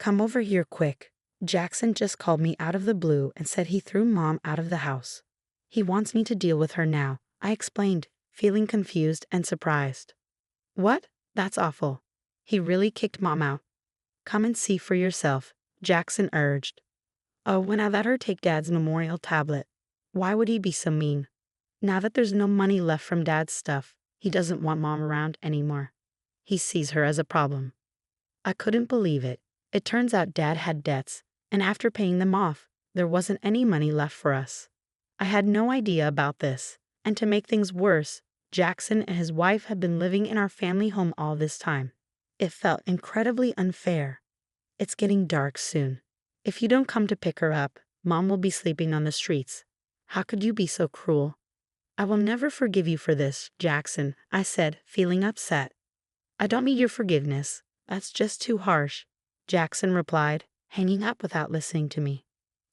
Come over here quick. Jackson just called me out of the blue and said he threw Mom out of the house. He wants me to deal with her now, I explained, feeling confused and surprised. What? That's awful. He really kicked Mom out. Come and see for yourself, Jackson urged. Oh, when I let her take Dad's memorial tablet. Why would he be so mean? Now that there's no money left from Dad's stuff, he doesn't want Mom around anymore. He sees her as a problem. I couldn't believe it. It turns out Dad had debts, and after paying them off, there wasn't any money left for us. I had no idea about this, and to make things worse, Jackson and his wife had been living in our family home all this time. It felt incredibly unfair. It's getting dark soon. If you don't come to pick her up, Mom will be sleeping on the streets. How could you be so cruel? I will never forgive you for this, Jackson, I said, feeling upset. I don't need your forgiveness. That's just too harsh, Jackson replied, hanging up without listening to me.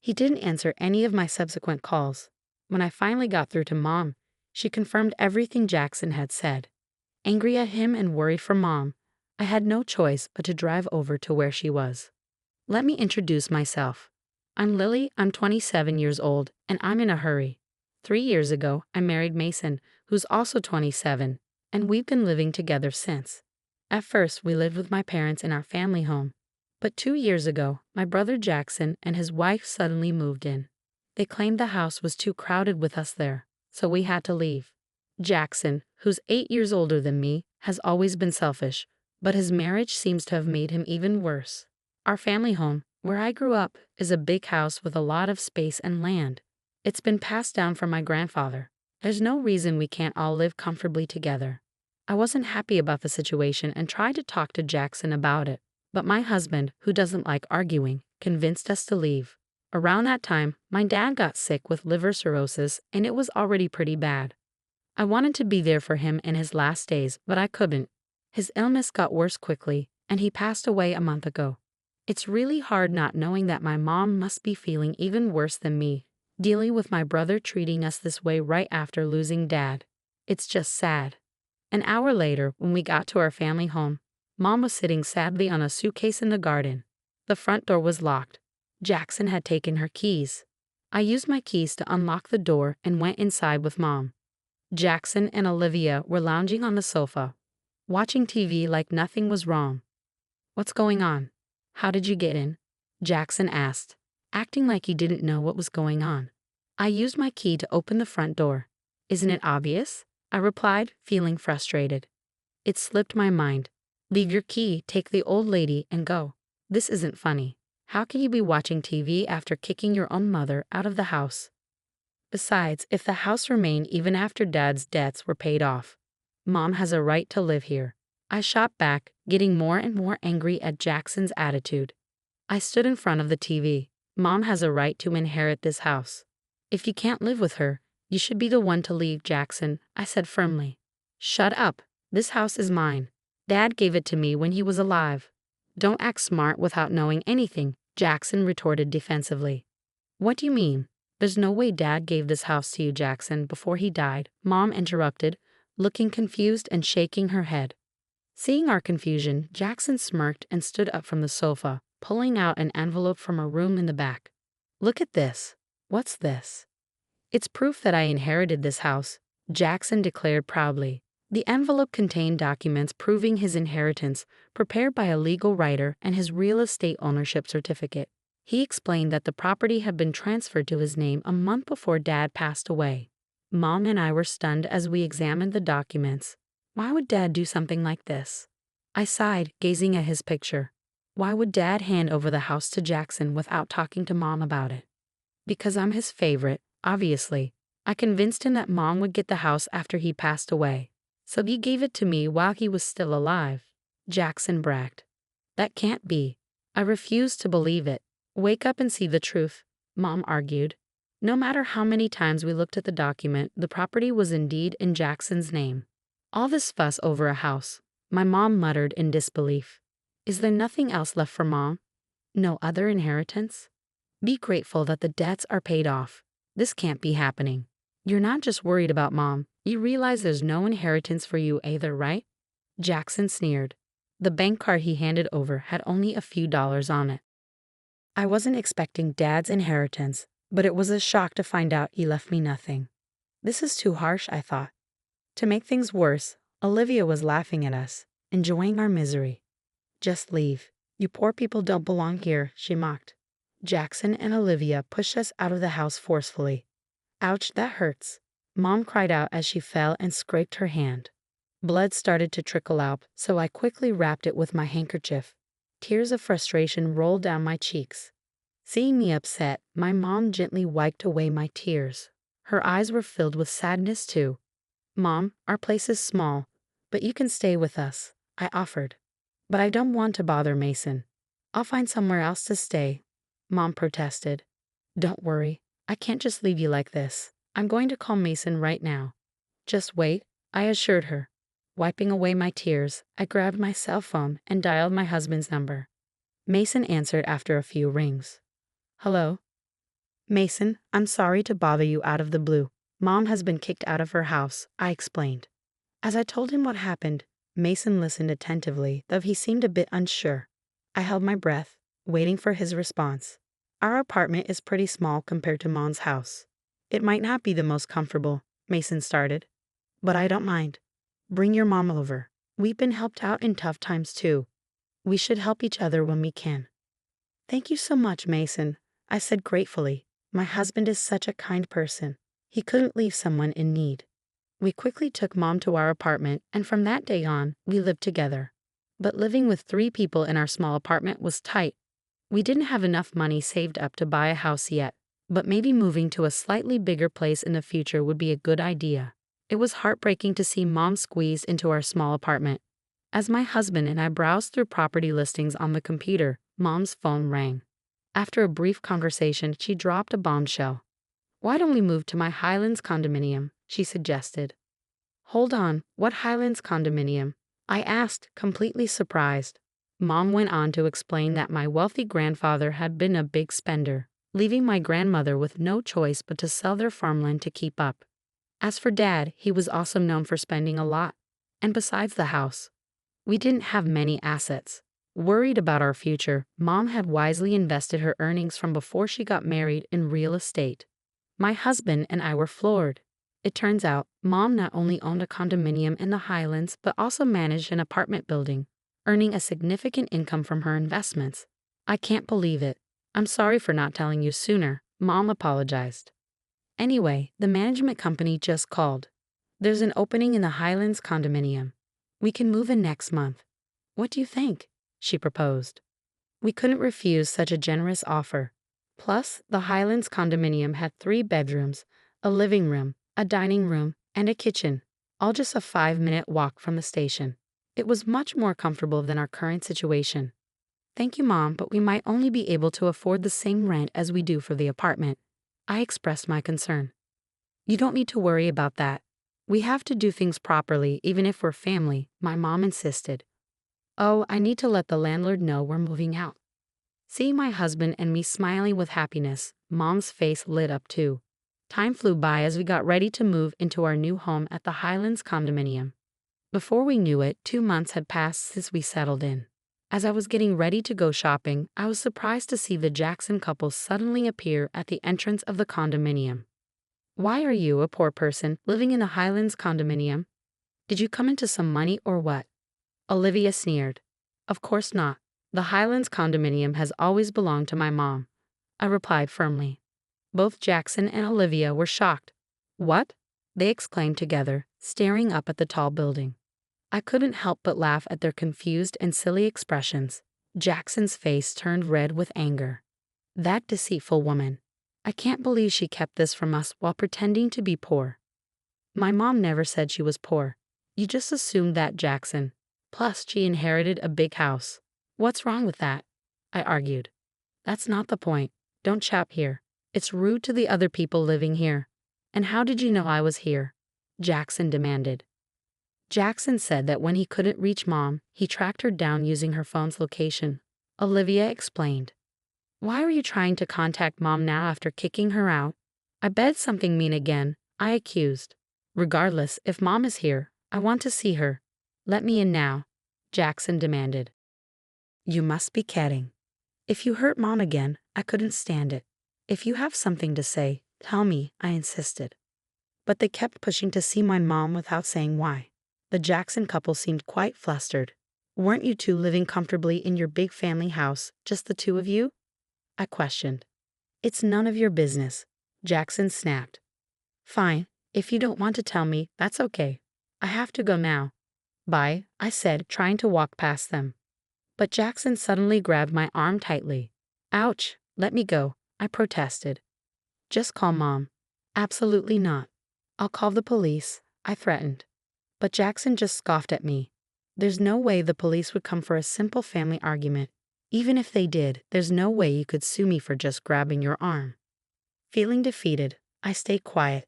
He didn't answer any of my subsequent calls. When I finally got through to Mom, she confirmed everything Jackson had said. Angry at him and worried for Mom, I had no choice but to drive over to where she was. Let me introduce myself. I'm Lily, I'm 27 years old, and I'm in a hurry. 3 years ago, I married Mason, who's also 27, and we've been living together since. At first, we lived with my parents in our family home, but 2 years ago, my brother Jackson and his wife suddenly moved in. They claimed the house was too crowded with us there, so we had to leave. Jackson, who's 8 years older than me, has always been selfish, but his marriage seems to have made him even worse. Our family home, where I grew up, is a big house with a lot of space and land. It's been passed down from my grandfather. There's no reason we can't all live comfortably together. I wasn't happy about the situation and tried to talk to Jackson about it, but my husband, who doesn't like arguing, convinced us to leave. Around that time, my dad got sick with liver cirrhosis, and it was already pretty bad. I wanted to be there for him in his last days, but I couldn't. His illness got worse quickly, and he passed away a month ago. It's really hard not knowing that my mom must be feeling even worse than me, dealing with my brother treating us this way right after losing Dad. It's just sad. An hour later, when we got to our family home, Mom was sitting sadly on a suitcase in the garden. The front door was locked. Jackson had taken her keys. I used my keys to unlock the door and went inside with Mom. Jackson and Olivia were lounging on the sofa, watching TV like nothing was wrong. What's going on? How did you get in? Jackson asked, acting like he didn't know what was going on. I used my key to open the front door. Isn't it obvious? I replied, feeling frustrated. It slipped my mind. Leave your key, take the old lady, and go. This isn't funny. How can you be watching TV after kicking your own mother out of the house? Besides, if the house remained even after Dad's debts were paid off, Mom has a right to live here. I shot back, getting more and more angry at Jackson's attitude. I stood in front of the TV. Mom has a right to inherit this house. If you can't live with her, you should be the one to leave, Jackson, I said firmly. Shut up. This house is mine. Dad gave it to me when he was alive. Don't act smart without knowing anything, Jackson retorted defensively. What do you mean? There's no way Dad gave this house to you, Jackson, before he died, Mom interrupted, looking confused and shaking her head. Seeing our confusion, Jackson smirked and stood up from the sofa, pulling out an envelope from a room in the back. Look at this. What's this? It's proof that I inherited this house, Jackson declared proudly. The envelope contained documents proving his inheritance, prepared by a legal writer, and his real estate ownership certificate. He explained that the property had been transferred to his name a month before Dad passed away. Mom and I were stunned as we examined the documents. Why would Dad do something like this? I sighed, gazing at his picture. Why would Dad hand over the house to Jackson without talking to Mom about it? Because I'm his favorite, obviously. I convinced him that Mom would get the house after he passed away. So he gave it to me while he was still alive, Jackson bragged. That can't be. I refused to believe it. Wake up and see the truth, Mom argued. No matter how many times we looked at the document, the property was indeed in Jackson's name. All this fuss over a house, my mom muttered in disbelief. Is there nothing else left for Mom? No other inheritance? Be grateful that the debts are paid off. This can't be happening. You're not just worried about Mom. You realize there's no inheritance for you either, right? Jackson sneered. The bank card he handed over had only a few dollars on it. I wasn't expecting Dad's inheritance, but it was a shock to find out he left me nothing. This is too harsh, I thought. To make things worse, Olivia was laughing at us, enjoying our misery. Just leave. You poor people don't belong here, she mocked. Jackson and Olivia pushed us out of the house forcefully. Ouch, that hurts. Mom cried out as she fell and scraped her hand. Blood started to trickle out, so I quickly wrapped it with my handkerchief. Tears of frustration rolled down my cheeks. Seeing me upset, my mom gently wiped away my tears. Her eyes were filled with sadness too. Mom, our place is small, but you can stay with us, I offered. But I don't want to bother Mason. I'll find somewhere else to stay, Mom protested. Don't worry, I can't just leave you like this. I'm going to call Mason right now. Just wait, I assured her. Wiping away my tears, I grabbed my cell phone and dialed my husband's number. Mason answered after a few rings. Hello? Mason, I'm sorry to bother you out of the blue. Mom has been kicked out of her house, I explained. As I told him what happened, Mason listened attentively, though he seemed a bit unsure. I held my breath, waiting for his response. Our apartment is pretty small compared to Mom's house. It might not be the most comfortable, Mason started. But I don't mind. Bring your mom over. We've been helped out in tough times too. We should help each other when we can. Thank you so much, Mason, I said gratefully. My husband is such a kind person. He couldn't leave someone in need. We quickly took Mom to our apartment, and from that day on, we lived together. But living with 3 people in our small apartment was tight. We didn't have enough money saved up to buy a house yet, but maybe moving to a slightly bigger place in the future would be a good idea. It was heartbreaking to see Mom squeezed into our small apartment. As my husband and I browsed through property listings on the computer, Mom's phone rang. After a brief conversation, she dropped a bombshell. Why don't we move to my Highlands condominium? She suggested. Hold on, what Highlands condominium? I asked, completely surprised. Mom went on to explain that my wealthy grandfather had been a big spender, leaving my grandmother with no choice but to sell their farmland to keep up. As for Dad, he was also known for spending a lot. And besides the house, we didn't have many assets. Worried about our future, Mom had wisely invested her earnings from before she got married in real estate. My husband and I were floored. It turns out, Mom not only owned a condominium in the Highlands but also managed an apartment building, earning a significant income from her investments. I can't believe it. I'm sorry for not telling you sooner, Mom apologized. Anyway, the management company just called. There's an opening in the Highlands condominium. We can move in next month. What do you think? She proposed. We couldn't refuse such a generous offer. Plus, the Highlands condominium had 3 bedrooms, a living room, a dining room, and a kitchen, all just a 5-minute walk from the station. It was much more comfortable than our current situation. Thank you, Mom, but we might only be able to afford the same rent as we do for the apartment. I expressed my concern. You don't need to worry about that. We have to do things properly, even if we're family, my mom insisted. Oh, I need to let the landlord know we're moving out. Seeing my husband and me smiling with happiness, Mom's face lit up too. Time flew by as we got ready to move into our new home at the Highlands condominium. Before we knew it, 2 months had passed since we settled in. As I was getting ready to go shopping, I was surprised to see the Jackson couple suddenly appear at the entrance of the condominium. Why are you, a poor person, living in the Highlands condominium? Did you come into some money or what? Olivia sneered. Of course not. The Highlands condominium has always belonged to my mom, I replied firmly. Both Jackson and Olivia were shocked. What? They exclaimed together, staring up at the tall building. I couldn't help but laugh at their confused and silly expressions. Jackson's face turned red with anger. That deceitful woman. I can't believe she kept this from us while pretending to be poor. My mom never said she was poor. You just assumed that, Jackson. Plus, she inherited a big house. What's wrong with that? I argued. That's not the point. Don't chat here. It's rude to the other people living here. And how did you know I was here? Jackson demanded. Jackson said that when he couldn't reach Mom, he tracked her down using her phone's location. Olivia explained. Why are you trying to contact Mom now after kicking her out? I bet something mean again, I accused. Regardless, if Mom is here, I want to see her. Let me in now. Jackson demanded. You must be kidding. If you hurt Mom again, I couldn't stand it. If you have something to say, tell me, I insisted. But they kept pushing to see my mom without saying why. The Jackson couple seemed quite flustered. Weren't you two living comfortably in your big family house, just the two of you? I questioned. It's none of your business, Jackson snapped. Fine, if you don't want to tell me, that's okay. I have to go now. Bye, I said, trying to walk past them. But Jackson suddenly grabbed my arm tightly. Ouch, let me go, I protested. Just call Mom. Absolutely not. I'll call the police, I threatened. But Jackson just scoffed at me. There's no way the police would come for a simple family argument. Even if they did, there's no way you could sue me for just grabbing your arm. Feeling defeated, I stayed quiet.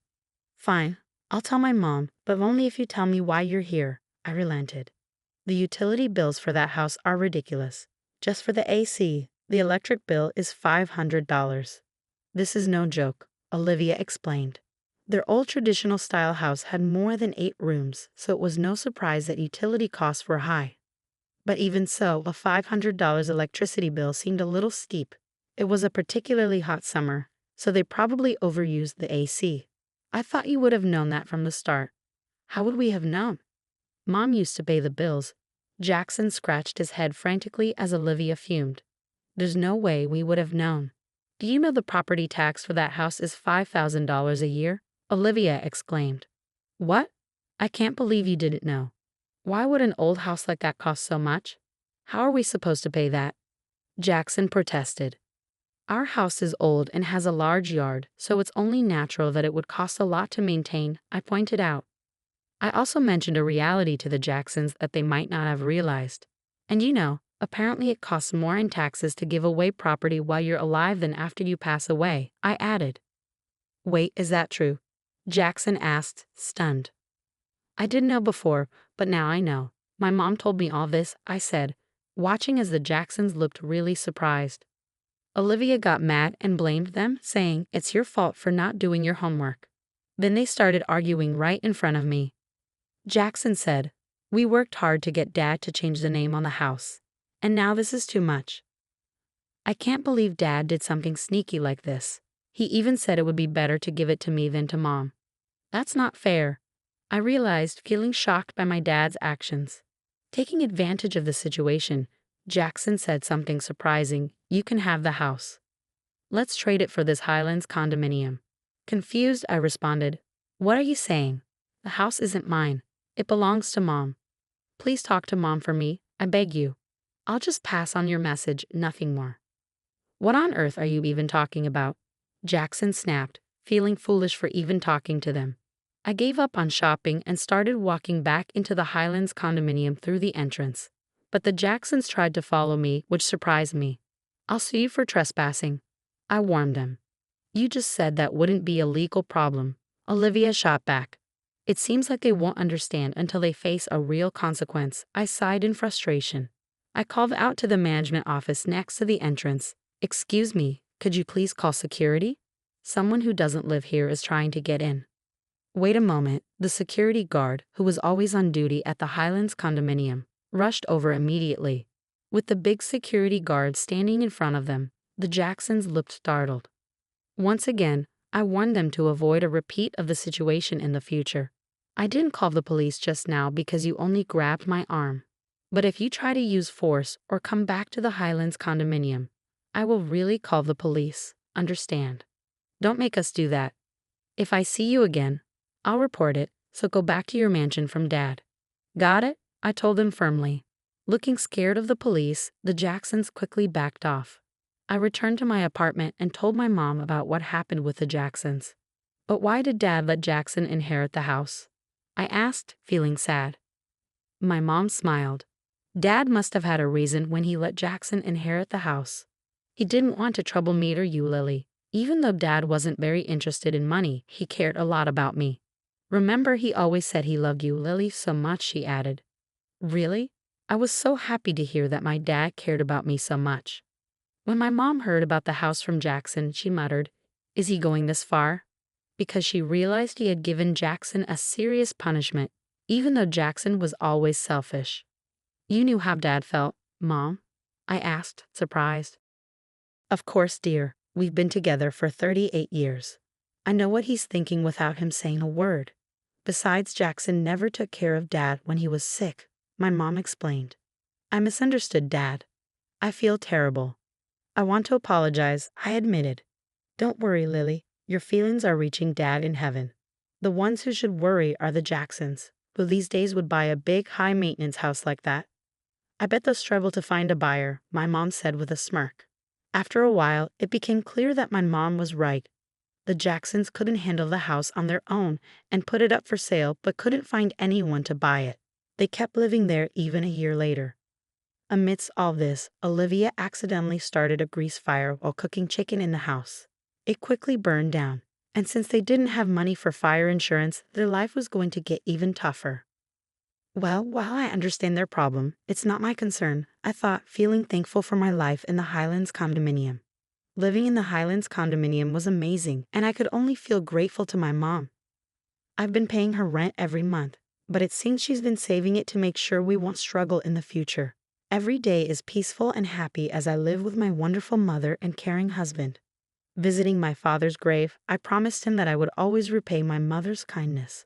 Fine, I'll tell my mom, but only if you tell me why you're here, I relented. The utility bills for that house are ridiculous. Just for the AC, the electric bill is $500. This is no joke, Olivia explained. Their old traditional style house had more than 8 rooms, so it was no surprise that utility costs were high. But even so, a $500 electricity bill seemed a little steep. It was a particularly hot summer, so they probably overused the AC. I thought you would have known that from the start. How would we have known? Mom used to pay the bills. Jackson scratched his head frantically as Olivia fumed. There's no way we would have known. Do you know the property tax for that house is $5,000 a year? Olivia exclaimed. What? I can't believe you didn't know. Why would an old house like that cost so much? How are we supposed to pay that? Jackson protested. Our house is old and has a large yard, so it's only natural that it would cost a lot to maintain, I pointed out. I also mentioned a reality to the Jacksons that they might not have realized. And apparently it costs more in taxes to give away property while you're alive than after you pass away, I added. Wait, is that true? Jackson asked, stunned. I didn't know before, but now I know. My mom told me all this, I said, watching as the Jacksons looked really surprised. Olivia got mad and blamed them, saying, it's your fault for not doing your homework. Then they started arguing right in front of me. Jackson said, we worked hard to get Dad to change the name on the house. And now this is too much. I can't believe Dad did something sneaky like this. He even said it would be better to give it to me than to Mom. That's not fair. I realized, feeling shocked by my dad's actions. Taking advantage of the situation, Jackson said something surprising. You can have the house. Let's trade it for this Highlands condominium. Confused, I responded. What are you saying? The house isn't mine. It belongs to Mom. Please talk to Mom for me, I beg you. I'll just pass on your message, nothing more. What on earth are you even talking about? Jackson snapped, feeling foolish for even talking to them. I gave up on shopping and started walking back into the Highlands condominium through the entrance. But the Jacksons tried to follow me, which surprised me. I'll sue you for trespassing, I warned them. You just said that wouldn't be a legal problem, Olivia shot back. It seems like they won't understand until they face a real consequence, I sighed in frustration. I called out to the management office next to the entrance. Excuse me, could you please call security? Someone who doesn't live here is trying to get in. Wait a moment, the security guard, who was always on duty at the Highlands condominium, rushed over immediately. With the big security guard standing in front of them, the Jacksons looked startled. Once again, I warned them to avoid a repeat of the situation in the future. I didn't call the police just now because you only grabbed my arm. But if you try to use force or come back to the Highlands condominium, I will really call the police, understand? Don't make us do that. If I see you again, I'll report it, so go back to your mansion from Dad. Got it? I told him firmly. Looking scared of the police, the Jacksons quickly backed off. I returned to my apartment and told my mom about what happened with the Jacksons. But why did Dad let Jackson inherit the house? I asked, feeling sad. My mom smiled. Dad must have had a reason when he let Jackson inherit the house. He didn't want to trouble-meter you, Lily. Even though Dad wasn't very interested in money, he cared a lot about me. Remember, he always said he loved you, Lily, so much, she added. Really? I was so happy to hear that my dad cared about me so much. When my mom heard about the house from Jackson, she muttered, "Is he going this far?" Because she realized he had given Jackson a serious punishment, even though Jackson was always selfish. You knew how Dad felt, Mom? I asked, surprised. Of course, dear. We've been together for 38 years. I know what he's thinking without him saying a word. Besides, Jackson never took care of Dad when he was sick, my mom explained. I misunderstood Dad. I feel terrible. I want to apologize, I admitted. Don't worry, Lily. Your feelings are reaching Dad in heaven. The ones who should worry are the Jacksons, who these days would buy a big, high-maintenance house like that. I bet they'll struggle to find a buyer, my mom said with a smirk. After a while, it became clear that my mom was right. The Jacksons couldn't handle the house on their own and put it up for sale but couldn't find anyone to buy it. They kept living there even a year later. Amidst all this, Olivia accidentally started a grease fire while cooking chicken in the house. It quickly burned down, and since they didn't have money for fire insurance, their life was going to get even tougher. Well, while I understand their problem, it's not my concern, I thought, feeling thankful for my life in the Highlands condominium. Living in the Highlands condominium was amazing, and I could only feel grateful to my mom. I've been paying her rent every month, but it seems she's been saving it to make sure we won't struggle in the future. Every day is peaceful and happy as I live with my wonderful mother and caring husband. Visiting my father's grave, I promised him that I would always repay my mother's kindness.